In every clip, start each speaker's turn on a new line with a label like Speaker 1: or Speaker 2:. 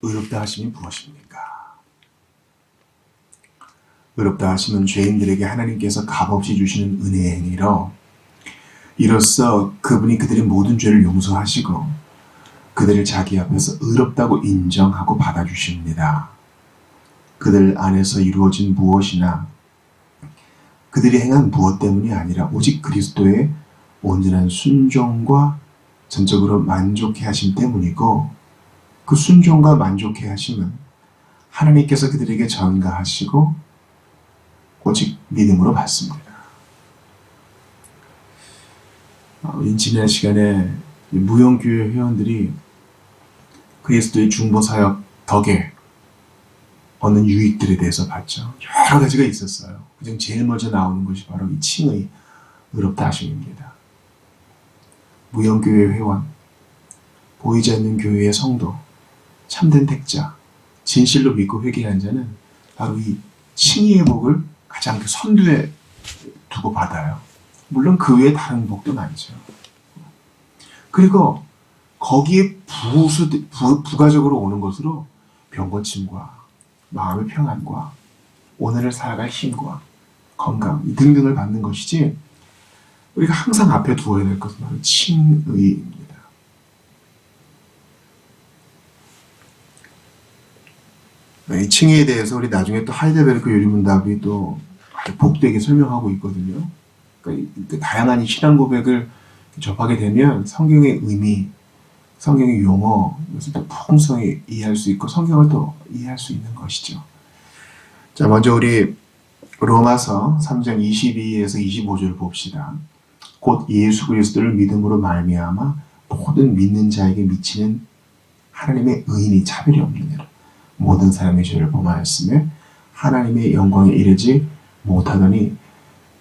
Speaker 1: 의롭다 하심이 무엇입니까? 의롭다 하심은 죄인들에게 하나님께서 값없이 주시는 은혜의 행위로 이로써 그분이 그들의 모든 죄를 용서하시고 그들을 자기 앞에서 의롭다고 인정하고 받아주십니다. 그들 안에서 이루어진 무엇이나 그들이 행한 무엇 때문이 아니라 오직 그리스도의 온전한 순종과 전적으로 만족해 하심 때문이고, 그 순종과 만족해 하심은 하나님께서 그들에게 전가하시고 오직 믿음으로 받습니다. 지난 시간에 무용교회 회원들이 그리스도의 중보사역 덕에 얻는 유익들에 대해서 봤죠. 여러 가지가 있었어요. 그중 제일 먼저 나오는 것이 바로 이 칭의 의롭다 하심입니다. 무용교회 회원, 보이지 않는 교회의 성도, 참된 택자, 진실로 믿고 회개한 자는 바로 이 칭의의 복을 가장 선두에 두고 받아요. 물론 그 외에 다른 복도 많죠. 그리고 거기에 부가적으로 오는 것으로 병고침과 마음의 평안과 오늘을 살아갈 힘과 건강 등등을 받는 것이지, 우리가 항상 앞에 두어야 될 것은 바로 칭의입니다. 이 칭의에 대해서 우리 나중에 또 하이델베르크 요리문답이 또 복되게 설명하고 있거든요. 그러니까 다양한 신앙 고백을 접하게 되면 성경의 의미, 성경의 용어, 이것을 더 풍성히 이해할 수 있고 성경을 더 이해할 수 있는 것이죠. 자, 먼저 우리 로마서 3장 22에서 25절 봅시다. 곧 예수 그리스도를 믿음으로 말미암아 모든 믿는 자에게 미치는 하나님의 의인이 차별이 없느니라. 모든 사람의 죄를 범하였으며 하나님의 영광에 이르지 못하더니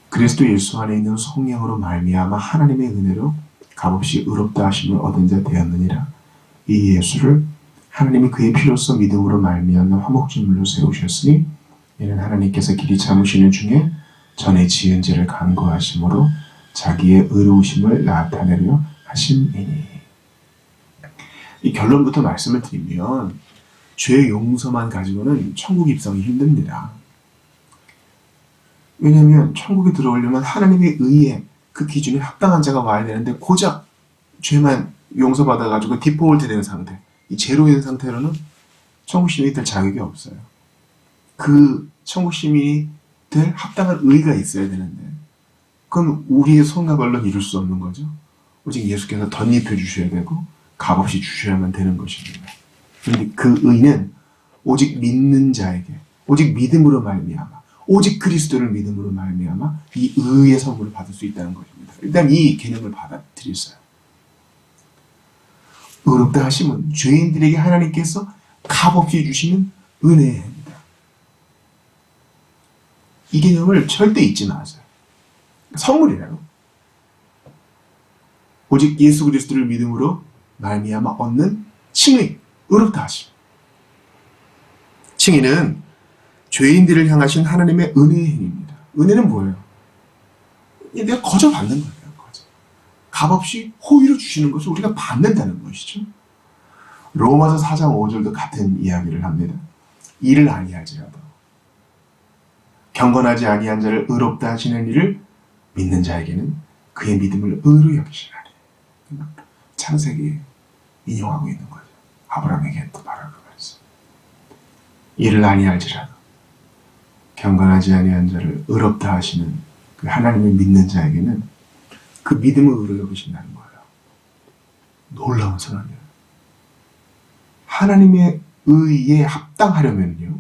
Speaker 1: 그리스도 예수 안에 있는 성령으로 말미암아 하나님의 은혜로 값없이 의롭다 하심을 얻은 자 되었느니라. 이 예수를 하나님이 그의 피로써 믿음으로 말미암아 화목제물로 세우셨으니 이는 하나님께서 길이 참으시는 중에 전에 지은 죄를 간구하심으로 자기의 의로우심을 나타내려 하심이니. 이 결론부터 말씀을 드리면 죄 용서만 가지고는 천국 입성이 힘듭니다. 왜냐하면 천국에 들어오려면 하나님의 의에 그 기준에 합당한 자가 와야 되는데, 고작 죄만 용서받아가지고 디폴트 된 상태, 이 제로 된 상태로는 천국 시민이 될 자격이 없어요. 그 천국 시민이 될 합당한 의가 있어야 되는데 그건 우리의 손과 발로 이룰 수 없는 거죠. 오직 예수께서 덧입혀 주셔야 되고 값없이 주셔야만 되는 것입니다. 그런데 그 의는 오직 믿는 자에게, 오직 믿음으로 말미암아, 오직 그리스도를 믿음으로 말미암아 이 의의 선물을 받을 수 있다는 것입니다. 일단 이 개념을 받아들였어요. 의롭다 하심은 죄인들에게 하나님께서 값없이 주시는 은혜입니다. 이 개념을 절대 잊지 마세요. 선물이에요. 오직 예수 그리스도를 믿음으로 말미암아 얻는 칭의, 의롭다 하심. 칭의는 죄인들을 향하신 하나님의 은혜의 행위입니다. 은혜는 뭐예요? 내가 거저 받는 거예요. 거저. 값없이 호의로 주시는 것을 우리가 받는다는 것이죠. 로마서 4장 5절도 같은 이야기를 합니다. 이를 아니할지라도 경건하지 아니한 자를 의롭다 하시는 이를 믿는 자에게는 그의 믿음을 의로 여기시나니. 창세기 인용하고 있는 거죠. 아브라함에게 또 말하는 말씀. 이를 아니할지라도 경건하지 아니한 자를 의롭다 하시는 그 하나님을 믿는 자에게는 그 믿음을 의로 여기신다는 거예요. 놀라운 선언이에요. 하나님의 의에 합당하려면요,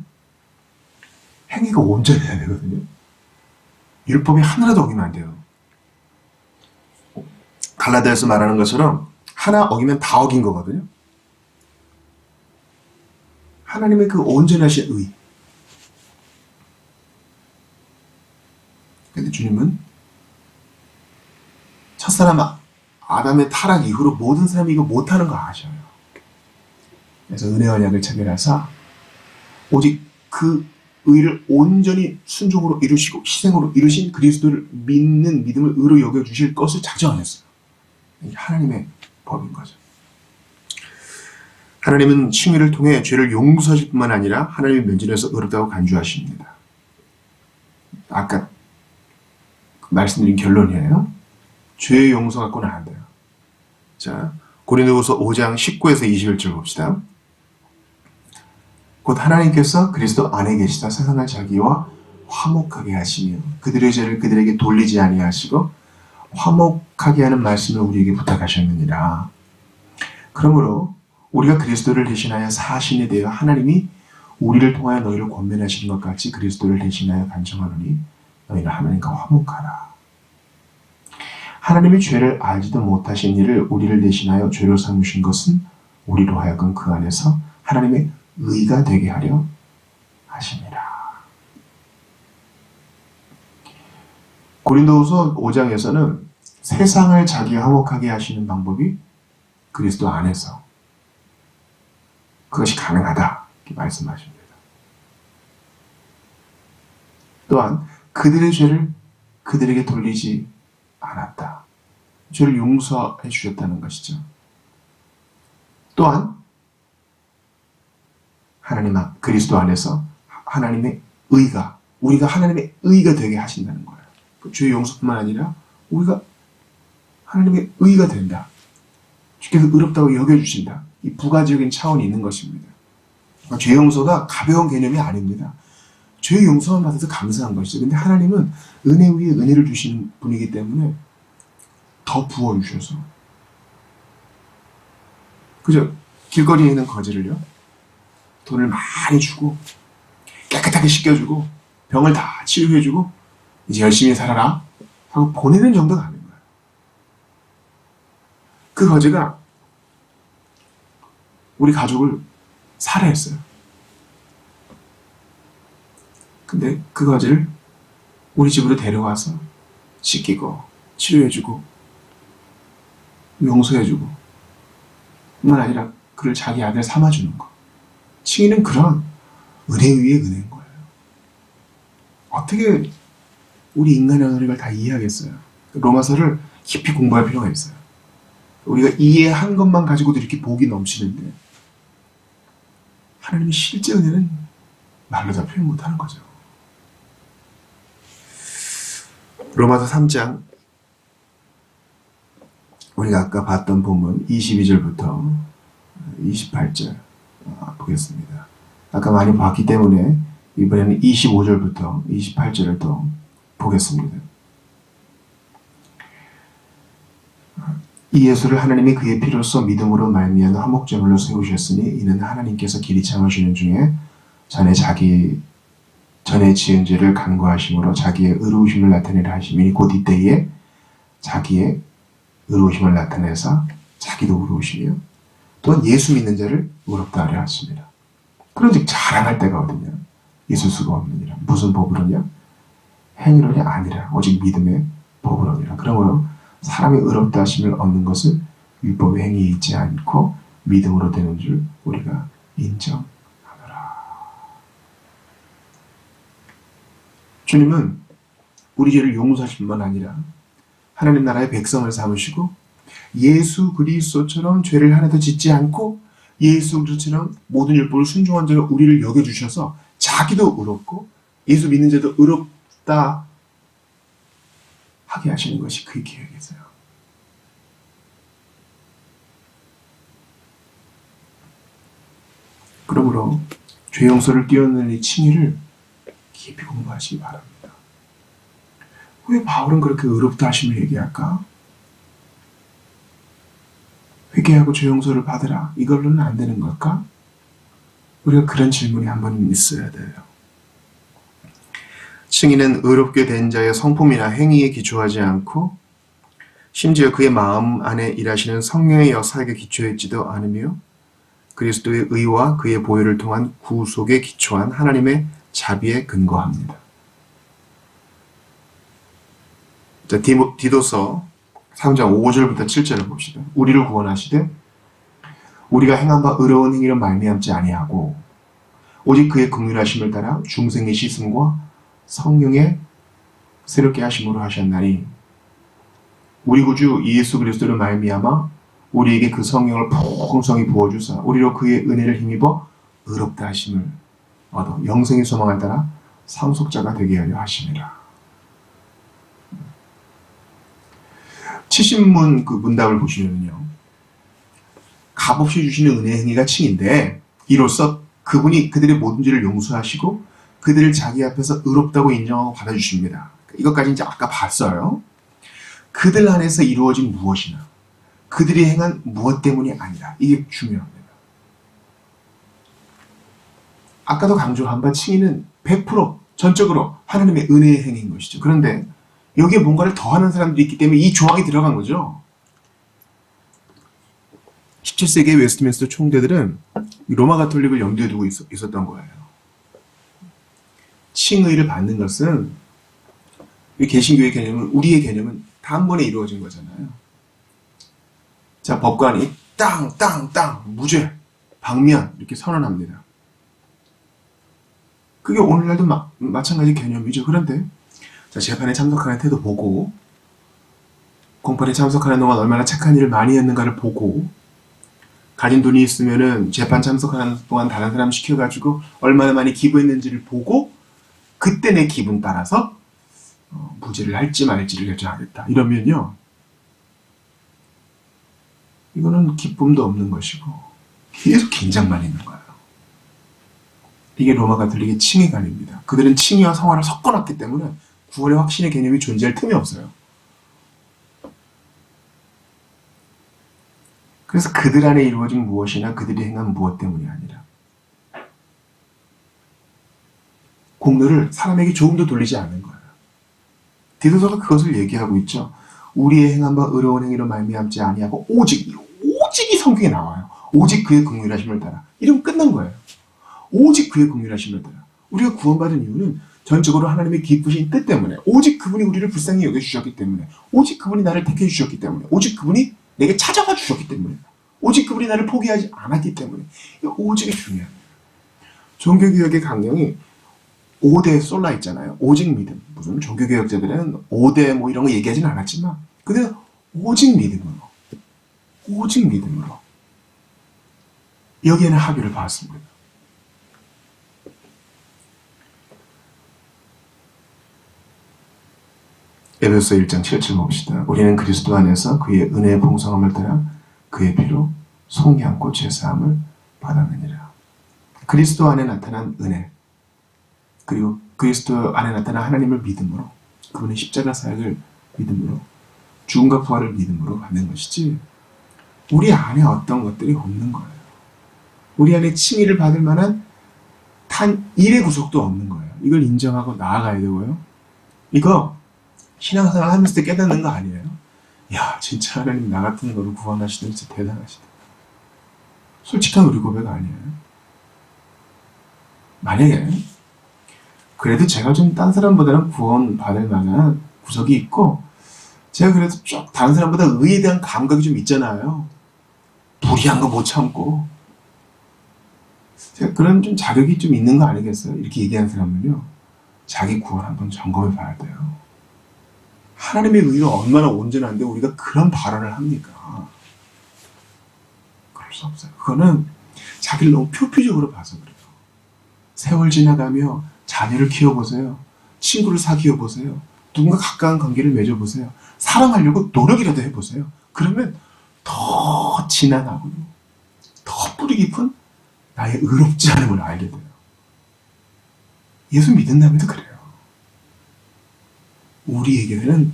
Speaker 1: 행위가 온전해야 되거든요. 율법이 하나라도 어기면 안 돼요. 갈라디아서 말하는 것처럼 하나 어기면 다 어긴 거거든요. 하나님의 그 온전하신 의. 근데 주님은 첫사람 아담의 타락 이후로 모든 사람이 이거 못하는 거 아셔요. 그래서 은혜 언약을 체결하사 오직 그 의를 온전히 순종으로 이루시고 희생으로 이루신 그리스도를 믿는 믿음을 의로 여겨주실 것을 작정하셨어요. 이게 하나님의 법인 거죠. 하나님은 칭의를 통해 죄를 용서하실 뿐만 아니라 하나님의 면전에서 의롭다고 간주하십니다. 아까 말씀드린 결론이에요. 죄의 용서 갖고는 안 돼요. 자, 고린도후서 5장 19에서 21절 봅시다. 곧 하나님께서 그리스도 안에 계시다 세상을 자기와 화목하게 하시며 그들의 죄를 그들에게 돌리지 아니하시고 화목하게 하는 말씀을 우리에게 부탁하셨느니라. 그러므로 우리가 그리스도를 대신하여 사신이 되어 하나님이 우리를 통하여 너희를 권면하시는 것 같이 그리스도를 대신하여 간청하노니 너희는 하나님과 화목하라. 하나님이 죄를 알지도 못하신 이를 우리를 대신하여 죄로 삼으신 것은 우리로 하여금 그 안에서 하나님의 의가 되게 하려 하심이라. 고린도후서 5장에서는 세상을 자기와 화목하게 하시는 방법이 그리스도 안에서 그것이 가능하다 이렇게 말씀하십니다. 또한 그들의 죄를 그들에게 돌리지 않았다. 죄를 용서해 주셨다는 것이죠. 또한 하나님 그리스도 안에서 하나님의 의가 우리가 하나님의 의가 되게 하신다는 거예요. 죄의 용서뿐만 아니라 우리가 하나님의 의가 된다. 주께서 의롭다고 여겨주신다. 이 부가적인 차원이 있는 것입니다. 그러니까 죄 용서가 가벼운 개념이 아닙니다. 죄 용서만 받아서 감사한 것이죠. 근데 하나님은 은혜 위에 은혜를 주시는 분이기 때문에 더 부어주셔서 그죠? 길거리에 있는 거지를요 돈을 많이 주고 깨끗하게 씻겨주고 병을 다 치료해주고 이제 열심히 살아라 하고 보내는 정도가 아닌 거예요. 그 거지가 우리 가족을 살해했어요. 근데 그 거지를 우리 집으로 데려와서 씻기고 치료해주고 용서해주고 뿐만 아니라 그를 자기 아들 삼아주는 거. 칭의는 그런 은혜 위에 은혜인 거예요. 어떻게 우리 인간의 언어를 다 이해하겠어요? 로마서를 깊이 공부할 필요가 있어요. 우리가 이해한 것만 가지고도 이렇게 복이 넘치는데 하나님의 실제 은혜는 말로 다 표현 못하는 거죠. 로마서 3장 우리가 아까 봤던 본문 22절부터 28절 보겠습니다. 아까 많이 봤기 때문에 이번에는 25절부터 28절을 또 보겠습니다. 이 예수를 하나님이 그의 피로써 믿음으로 말미암아 화목제물로 세우셨으니 이는 하나님께서 길이 참으시는 중에 전에 지은 죄를 간구하심으로 자기의 의로우심을 나타내려 하심이니 곧 이때에 자기의 의로우심을 나타내서 자기도 의로우시며 또한 예수 믿는 자를 의롭다 하려 하십니다. 그런즉 자랑할 때가 어디냐? 있을 수가 없느니라. 무슨 법으로냐? 행위로냐? 아니라 오직 믿음의 법으로니라. 그러므로 사람이 의롭다 하심을 얻는 것은 율법의 행위에 있지 않고 믿음으로 되는 줄 우리가 인정하노라. 주님은 우리 죄를 용서하실 뿐만 아니라 하나님 나라의 백성을 삼으시고 예수 그리스도처럼 죄를 하나도 짓지 않고 예수 그리스도처럼 모든 율법을 순종한 자가 우리를 여겨주셔서 자기도 의롭고 예수 믿는 자도 의롭다 하게 하시는 것이 그의 계획이세요. 그러므로 죄 용서를 뛰어넘는 이 칭의를 깊이 공부하시기 바랍니다. 왜 바울은 그렇게 의롭다 하심을 얘기할까? 회개하고 죄 용서를 받으라. 이걸로는 안 되는 걸까? 우리가 그런 질문이 한 번은 있어야 돼요. 칭의는 의롭게 된 자의 성품이나 행위에 기초하지 않고 심지어 그의 마음 안에 일하시는 성령의 역사에 기초했지도 않으며 그리스도의 의와 그의 보혈을 통한 구속에 기초한 하나님의 자비에 근거합니다. 자, 디도서 3장 5절부터 7절을 봅시다. 우리를 구원하시되 우리가 행한 바 의로운 행위로 말미암지 아니하고 오직 그의 긍휼하심을 따라 중생의 씻음과 성령의 새롭게 하심으로 하셨나니 우리 구주 예수 그리스도를 말미암아 우리에게 그 성령을 풍성히 부어주사 우리로 그의 은혜를 힘입어 의롭다 하심을 얻어 영생의 소망을 따라 상속자가 되게 하려 하심이라. 70문 그 문답을 보시면요, 값없이 주시는 은혜의 행위가 칭인데 이로써 그분이 그들의 모든 죄를 용서하시고 그들을 자기 앞에서 의롭다고 인정하고 받아주십니다. 이것까지 이제 아까 봤어요. 그들 안에서 이루어진 무엇이나 그들이 행한 무엇 때문이 아니라, 이게 중요합니다. 아까도 강조한 바 칭의는 100% 전적으로 하나님의 은혜의 행위인 것이죠. 그런데 여기에 뭔가를 더하는 사람들이 있기 때문에 이 조항이 들어간 거죠. 17세기의 웨스트민스터 총대들은 로마 가톨릭을 염두에 두고 있었던 거예요. 칭의를 받는 것은, 개신교의 개념은, 우리의 개념은 단번에 이루어진 거잖아요. 자, 법관이 땅 무죄 방면 이렇게 선언합니다. 그게 오늘날도 마찬가지 개념이죠. 그런데 자, 재판에 참석하는 태도 보고, 공판에 참석하는 동안 얼마나 착한 일을 많이 했는가를 보고, 가진 돈이 있으면은 재판 참석하는 동안 다른 사람 시켜가지고 얼마나 많이 기부했는지를 보고, 그때 내 기분 따라서 무죄를 할지 말지를 결정하겠다. 이러면요, 이거는 기쁨도 없는 것이고 계속 긴장만 있는 거예요. 이게 로마 가톨릭의 칭의관입니다. 그들은 칭의와 성화를 섞어놨기 때문에 구원의 확신의 개념이 존재할 틈이 없어요. 그래서 그들 안에 이루어진 무엇이나 그들이 행한 무엇 때문이 아니라, 공로를 사람에게 조금 더 돌리지 않는 거예요. 디도서가 그것을 얘기하고 있죠. 우리의 행한 바 의로운 행위로 말미암지 아니하고 오직이 성경에 나와요. 오직 그의 긍휼하심을 따라. 이러면 끝난 거예요. 오직 그의 긍휼하심을 따라. 우리가 구원받은 이유는 전적으로 하나님의 기쁘신 뜻 때문에, 오직 그분이 우리를 불쌍히 여겨주셨기 때문에, 오직 그분이 나를 택해 주셨기 때문에, 오직 그분이 내게 찾아와 주셨기 때문에, 오직 그분이 나를 포기하지 않았기 때문에, 오직이 중요합니다. 종교개혁의 강령이 5대 솔라 있잖아요. 오직 믿음. 무슨 종교개혁자들은 5대 뭐 이런 거 얘기하지는 않았지만, 그들은 오직 믿음으로 여기에는 합의를 봤습니다. 에베소 1장 7절 봅시다. 우리는 그리스도 안에서 그의 은혜의 풍성함을 따라 그의 피로 속히 안고 죄사함을 받았느니라. 그리스도 안에 나타난 은혜, 그리고 그리스도 안에 나타난 하나님을 믿음으로, 그분의 십자가 사역을 믿음으로, 죽음과 부활을 믿음으로 받는 것이지, 우리 안에 어떤 것들이 없는 거예요. 우리 안에 칭의를 받을 만한 단 1의 구속도 없는 거예요. 이걸 인정하고 나아가야 되고요. 이거 신앙생활 하면서 깨닫는 거 아니에요. 야, 진짜 하나님 나 같은 거를 구원하시는 진짜 대단하시다. 솔직한 우리 고백 아니에요. 만약에 그래도 제가 좀 딴 사람보다는 구원 받을 만한 구석이 있고, 제가 그래도 좀 다른 사람보다 의에 대한 감각이 좀 있잖아요. 불의한 거 못 참고. 제가 그런 좀 자격이 좀 있는 거 아니겠어요? 이렇게 얘기하는 사람은요, 자기 구원 한번 점검해 봐야 돼요. 하나님의 의로 얼마나 온전한데 우리가 그런 발언을 합니까? 그럴 수 없어요. 그거는 자기를 너무 표피적으로 봐서 그래요. 세월 지나가며 자녀를 키워보세요. 친구를 사귀어보세요. 누군가 가까운 관계를 맺어보세요. 사랑하려고 노력이라도 해보세요. 그러면 더 진한하고 더 뿌리 깊은 나의 의롭지 않음을 알게 돼요. 예수 믿은 다음에도 그래요. 우리에게는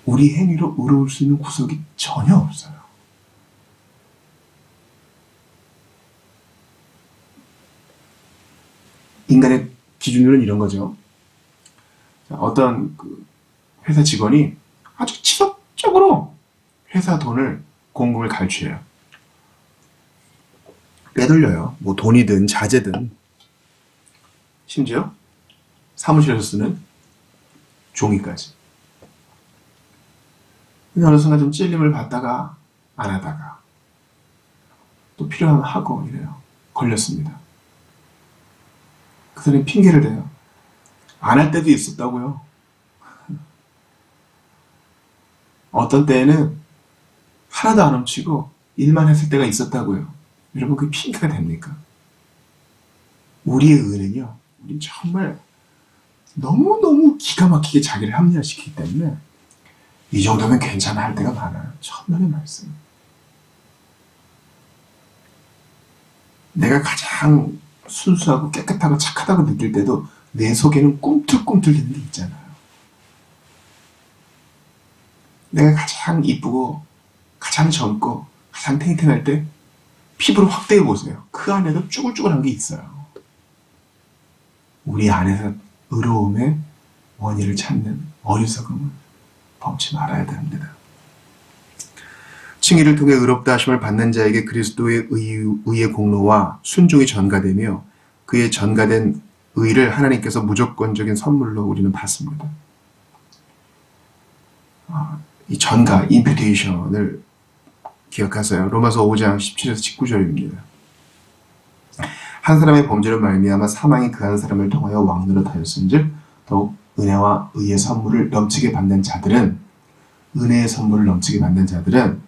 Speaker 1: 우리 행위로 의로울 수 있는 구석이 전혀 없어요. 인간의 기준으로는 이런 거죠. 어떤 회사 직원이 아주 지속적으로 회사 돈을, 공금을 갈취해요. 빼돌려요. 뭐 돈이든 자재든, 심지어 사무실에서 쓰는 종이까지. 어느 순간 좀 찔림을 받다가 안 하다가 또 필요하면 하고 이래요. 걸렸습니다. 그 사람이 핑계를 대요. 안 할 때도 있었다고요. 어떤 때에는 하나도 안 훔치고 일만 했을 때가 있었다고요. 여러분, 그게 핑계가 됩니까? 우리의 의는요, 우리 정말 너무너무 기가 막히게 자기를 합리화시키기 때문에 이 정도면 괜찮아 할 때가 많아요. 천만의 말씀. 내가 가장 순수하고 깨끗하고 착하다고 느낄 때도 내 속에는 꿈틀꿈틀대는 게 있잖아요. 내가 가장 이쁘고 가장 젊고 가장 탱탱할 때 피부를 확대해 보세요. 그 안에도 쭈글쭈글한 게 있어요. 우리 안에서 의로움의 원인을 찾는 어리석음을 범치 말아야 됩니다. 칭의를 통해 의롭다 하심을 받는 자에게 그리스도의 의의 공로와 순종이 전가되며 그의 전가된 의를 하나님께서 무조건적인 선물로 우리는 받습니다. 이 전가, 임퓨테이션을 기억하세요. 로마서 5장 17에서 19절입니다. 한 사람의 범죄로 말미암아 사망이 그 한 사람을 통하여 왕노릇하였은즉 더욱 은혜와 의의 선물을 넘치게 받는 자들은 은혜의 선물을 넘치게 받는 자들은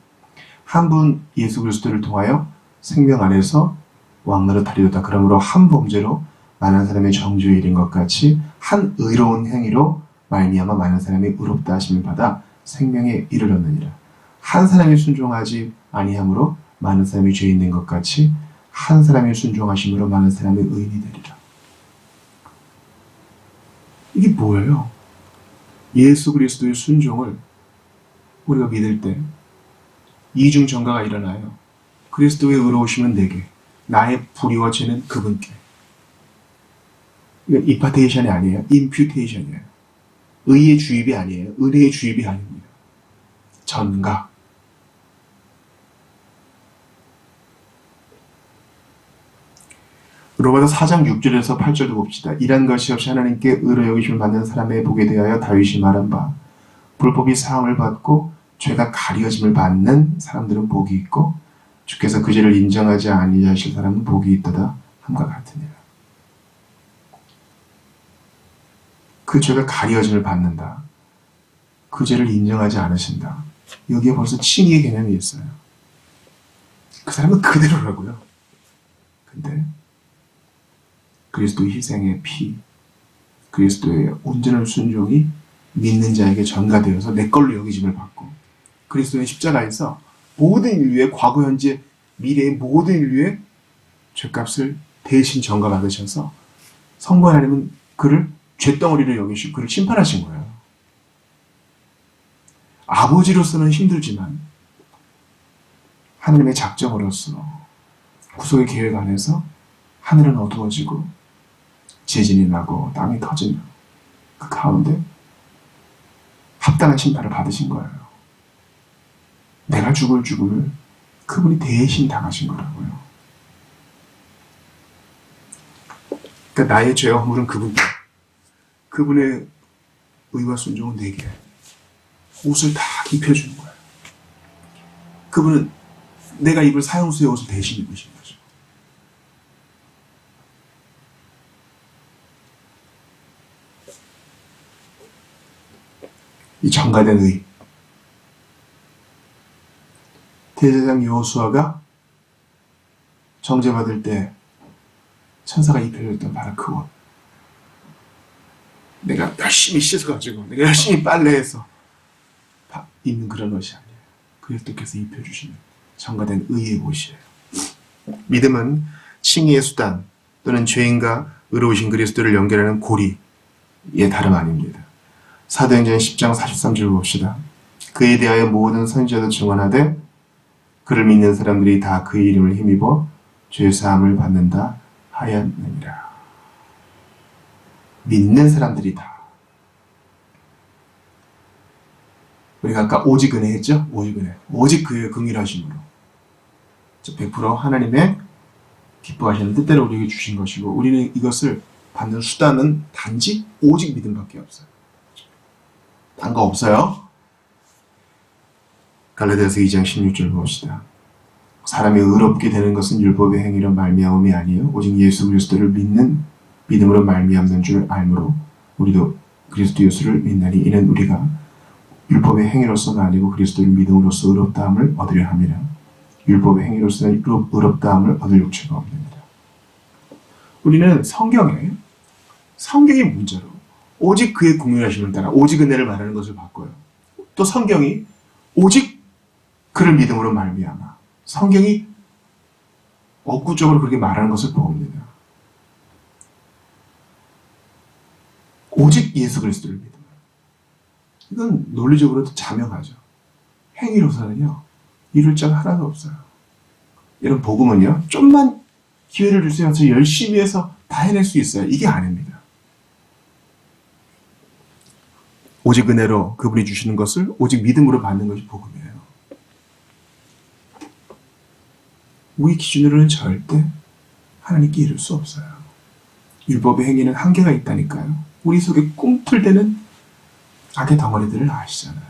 Speaker 1: 한 분 예수 그리스도를 통하여 생명 안에서 왕노릇하리로다. 그러므로 한 범죄로 많은 사람의 정죄에 이른 것 같이 한 의로운 행위로 말미암아 많은 사람이 의롭다 하심을 받아 생명에 이르렀느니라. 한 사람이 순종하지 아니함으로 많은 사람이 죄 있는 것 같이 한 사람이 순종하심으로 많은 사람이 의인이 되리라. 이게 뭐예요? 예수 그리스도의 순종을 우리가 믿을 때 이중 전가가 일어나요. 그리스도의 의로우심은 내게, 나의 불의와 죄는 그분께. 이건 임파테이션이 아니에요. 임퓨테이션이에요. 의의 주입이 아니에요. 은혜의 주입이 아닙니다. 전가. 로마서 4장 6절에서 8절도 봅시다. 이란 것이 없이 하나님께 의로 여기심을 받는 사람의 복에 대하여 다윗이 말한 바 불법이 사함을 받고 죄가 가려짐을 받는 사람들은 복이 있고 주께서 그 죄를 인정하지 아니하실 사람은 복이 있도다 함과 같으니라. 그 죄가 가려짐을 받는다. 그 죄를 인정하지 않으신다. 여기에 벌써 칭의의 개념이 있어요. 그 사람은 그대로라고요. 근데 그리스도의 희생의 피, 그리스도의 온전한 순종이 믿는 자에게 전가되어서 내 걸로 여기짐을 받고 그리스도의 십자가에서 모든 인류의 과거, 현재, 미래의 모든 인류의 죄값을 대신 전가받으셔서 성부 하나님은 그를 죄덩어리로 여기시고 그를 심판하신 거예요. 아버지로서는 힘들지만 하나님의 작정으로서 구속의 계획 안에서 하늘은 어두워지고 지진이 나고 땅이 터지며 그 가운데 합당한 심판을 받으신 거예요. 내가 죽을 죽음을 그분이 대신 당하신 거라고요. 그러니까 나의 죄와 허물은 그분께, 그분의 의와 순종은 내게 옷을 다 입혀주는 거예요. 그분은 내가 입을 사형수의 옷을 대신 입으신 거죠. 이 전가된 의. 대제사장 여호수아가 정죄받을 때 천사가 입혀줬던 바로 그 옷. 내가 열심히 씻어가지고 내가 열심히 빨래해서 입는 그런 옷이 아니에요. 그리스도께서 입혀주시는 전가된 의의 옷이에요. 믿음은 칭의의 수단 또는 죄인과 의로우신 그리스도를 연결하는 고리의 다름 아닙니다. 사도행전 10장 43절 봅시다. 그에 대하여 모든 선지자도 증언하되 그를 믿는 사람들이 다 그의 이름을 힘입어 죄사함을 받는다 하였느니라. 믿는 사람들이 다. 우리가 아까 오직 은혜 했죠? 오직 은혜. 오직 그의 긍휼하심으로 100% 하나님의 기뻐하시는 뜻대로 우리에게 주신 것이고 우리는 이것을 받는 수단은 단지 오직 믿음밖에 없어요. 딴 거 없어요. 갈라디아서 2장 16절 봅시다. 사람이 의롭게 되는 것은 율법의 행위로 말미암음이 아니요 오직 예수 그리스도를 믿는 믿음으로 말미암는 줄 알므로 우리도 그리스도 예수를 믿나니 이는 우리가 율법의 행위로서가 아니고 그리스도를 믿음으로써 의롭다함을 얻으려 함이라. 율법의 행위로서는 의롭다함을 얻을 욕처가 없습니다. 우리는 성경의 문자로 오직 그의 공유하심을 따라 오직 은혜를 말하는 것을 바꿔요. 또 성경이 오직 그를 믿음으로 말미암아 성경이 억구적으로 그렇게 말하는 것을 봅니다. 오직 예수 그리스도를 믿음으로. 이건 논리적으로도 자명하죠. 행위로서는요 이룰 자가 하나도 없어요. 이런 복음은요 좀만 기회를 주세요. 저 열심히 해서 다 해낼 수 있어요. 이게 아닙니다. 오직 은혜로 그분이 주시는 것을 오직 믿음으로 받는 것이 복음이에요. 우리 기준으로는 절대 하나님께 이룰 수 없어요. 율법의 행위는 한계가 있다니까요. 우리 속에 꿈틀대는 악의 덩어리들을 아시잖아요.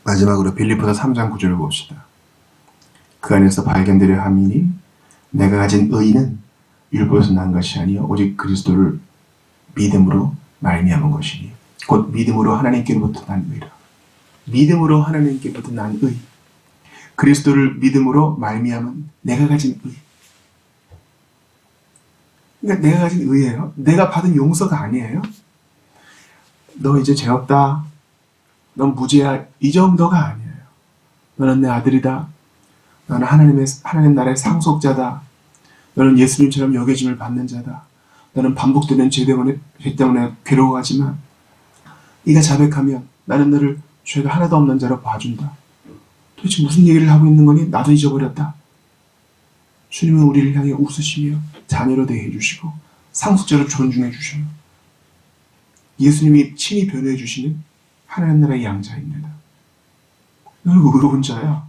Speaker 1: 마지막으로 빌립보서 3장 9절을 봅시다. 그 안에서 발견되려 함이니 내가 가진 의는 율법에서 난 것이 아니요 오직 그리스도를 믿음으로 말미암은 것이니 곧 믿음으로 하나님께로부터 난 의라. 믿음으로 하나님께로부터 난 의. 그리스도를 믿음으로 말미암은 내가 가진 의. 그러니까 내가 가진 의예요. 내가 받은 용서가 아니에요. 너 이제 죄 없다. 넌 무죄야. 이 정도가 아니에요. 너는 내 아들이다. 너는 하나님 나라의 상속자다. 너는 예수님처럼 여겨짐을 받는 자다. 너는 반복되는 죄 때문에 괴로워하지만 네가 자백하면 나는 너를 죄가 하나도 없는 자로 봐준다. 도대체 무슨 얘기를 하고 있는 거니? 나도 잊어버렸다. 주님은 우리를 향해 웃으시며 자녀로 대해 주시고 상속자로 존중해 주셔요. 예수님이 친히 변호해 주시는 하나님 나라의 양자입니다. 너는 의로운 자야.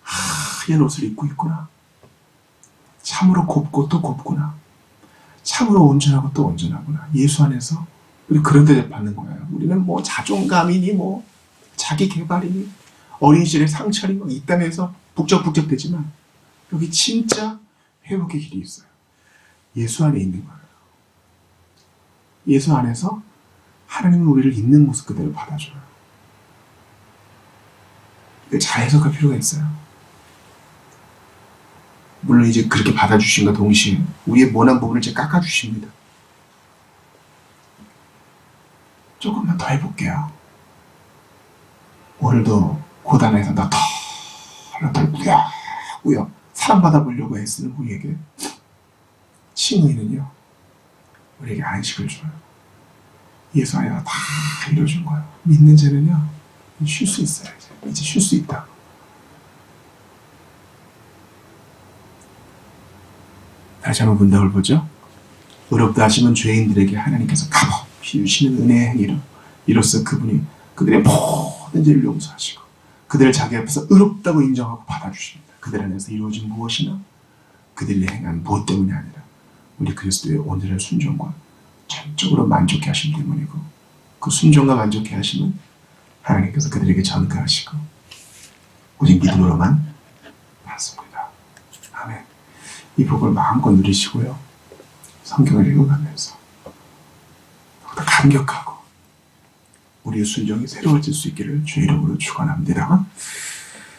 Speaker 1: 하얀 옷을 입고 있구나. 참으로 곱고 또 곱구나. 참으로 온전하고 또 온전하구나. 예수 안에서 우리 그런 데 받는 거예요. 우리는 뭐 자존감이니 뭐 자기 개발이니 어린 시절의 상처니 뭐 이딴에서 북적북적 되지만 여기 진짜 회복의 길이 있어요. 예수 안에 있는 거예요. 예수 안에서 하나님은 우리를 있는 모습 그대로 받아줘요. 이걸 잘 해석할 필요가 있어요. 물론 이제 그렇게 받아주신과 동시에 우리의 모난 부분을 이제 깎아주십니다. 조금만 더 해볼게요. 오늘도 고단에서 너 덜 꾸역꾸역 사랑받아보려고 애쓰는 우리에게 칭의는요 우리에게 안식을 줘요. 예수 안에서 다 이루어준 거예요. 믿는 자는요 쉴 수 있어요. 이제 쉴 수 있다. 다시 한번 문답을 보죠. 의롭다 하시면 죄인들에게 하나님께서 값없이 주시는 은혜의 행위로 이로써 그분이 그들의 모든 죄를 용서하시고 그들을 자기 앞에서 의롭다고 인정하고 받아주십니다. 그들 안에서 이루어진 무엇이나 그들이 행한 무엇 때문이 아니라 우리 그리스도의 온전한 순종과 전적으로 만족해 하심 때문이고 그 순종과 만족해 하심은 하나님께서 그들에게 전가하시고 오직 믿음으로만 받습니다. 아멘. 이 복을 마음껏 누리시고요. 성경을 읽어가면서 더욱더 감격하고 우리의 순종이 새로워질 수 있기를 주의 이름으로 축원합니다.